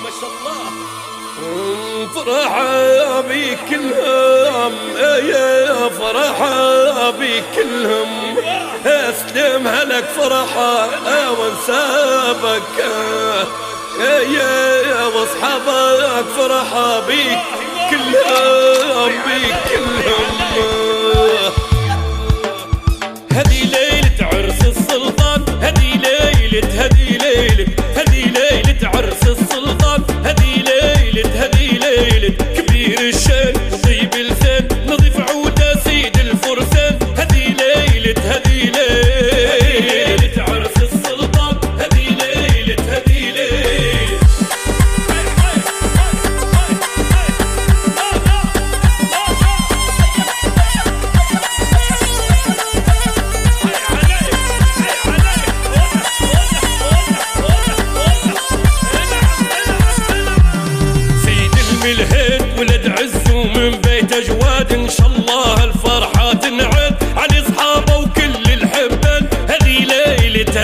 ما شاء الله. فرحة بي كلهم يا فرحة بي كلهم، اسلمها لك فرحة وانسابك يا واصحابك فرحة بيك كلهم بيك كلهم. هذي ليلة عرس السلطان، هذي ليلة هذي ليلة هذي ليلة عرس السلطان، هذي ليلة كبير الشان طيب اللسان نظيف عودة سيد الفرسان، هذي ليلة عرس السلطان، هذي ليلة الهيد ولد عزو من بيت اجواد، ان شاء الله الفرحة تنعاد على اصحابه وكل الحبان، هذي ليلة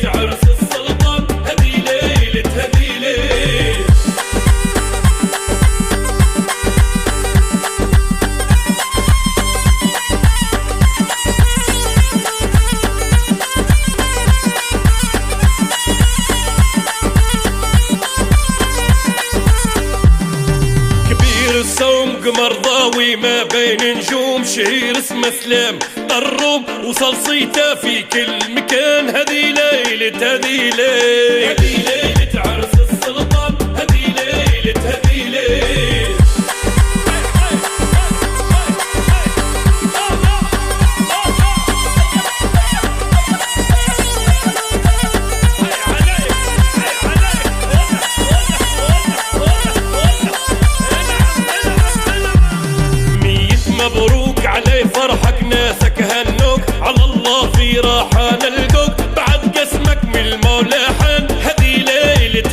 عرس السلطان، هذي ليلة الصوم قمر ضاوي ما بين نجوم، شهير اسمه سلام الروم وصل صيته في كل مكان، هذي ليلة عرس السلطان، هذي ليلة مبروك علي فرحك ناسك هنوك، على الله في راحة نلقوك بعد قسمك من المولى حن، هذي ليلة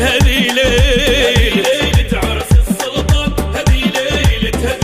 عرس السلطان، هذي ليلة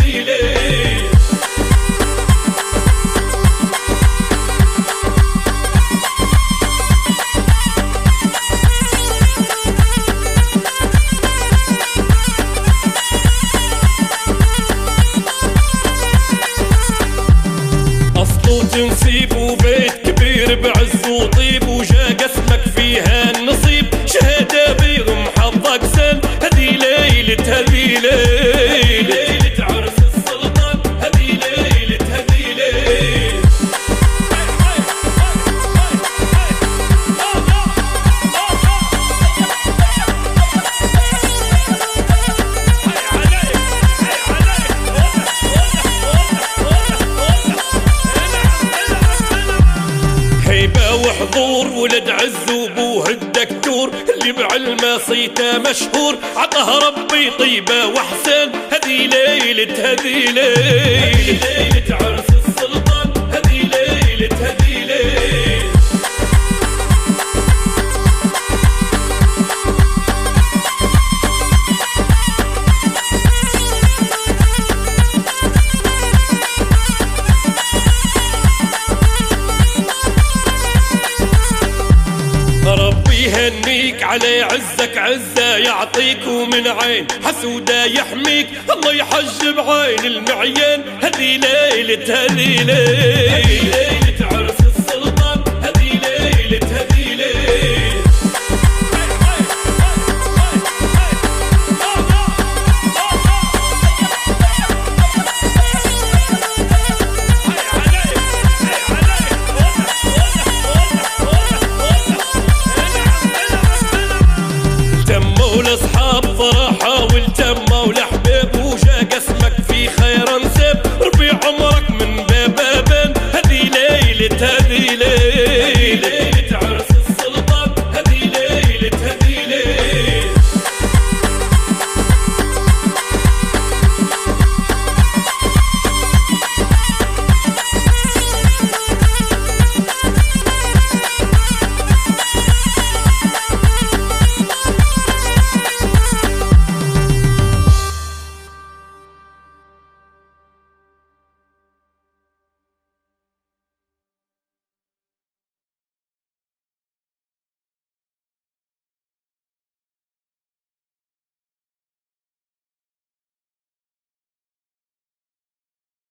تنسيب وبيت كبير بعز وطيب، وجا قسمك فيها النصيب شهادة بيهم حظك سن، هذي ليلة عرس السلطان، هذي ليلة وحضور ولد عز وابوه الدكتور اللي بعلمه صيته مشهور، عطاه ربي طيبه واحسان، هذي ليلة عرس السلطان، هذي ليلة ربي يهنيك علي عزك عزة يعطيك، ومن عين حسودة يحميك الله يحجب عين المعيان، هذي ليلة